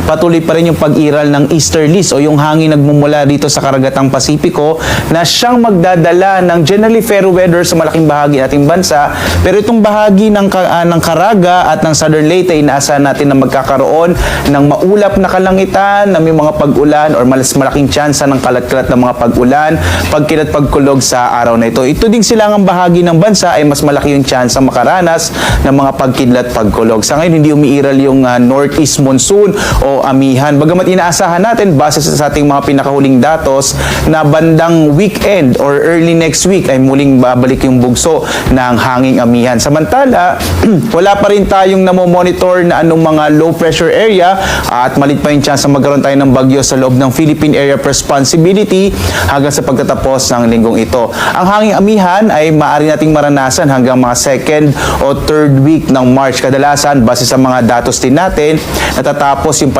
patuloy pa rin yung pag-iral ng easterlies o yung hangin nagmumula dito sa karagatang Pasipiko na siyang magdadala ng generally fair weather sa malaking bahagi ng ating bansa. Pero itong bahagi ng Caraga at ng Southern Leyte, inaasahan natin na magkakaroon ng maulap na kalangitan, na may mga pag-ulan or mas malaking tsansa ng kalat-kalat ng mga pag-ulan, pagkilat pagkulog sa araw na ito. Ito ding silangang bahagi ng bansa ay mas malaki yung tsansa makaranas ng mga pagkidlat pagkulog. Sa ngayon, hindi umiiral yung northeast monsoon o amihan. Bagamat inaasahan natin, base sa ating mga pinakahuling datos, na bandang weekend or early next week ay muling babalik yung bugso ng hanging amihan. Samantala, wala pa rin tayong namomonitor na anong mga low pressure area at malit pa yung chance na magkaroon tayo ng bagyo sa loob ng Philippine Area of Responsibility hanggang sa pagtatapos ng linggong ito. Ang hanging amihan ay maaari nating maranasan hanggang mga second o third week ng March. Kadalasan, base sa mga datos din natin, natatapos yung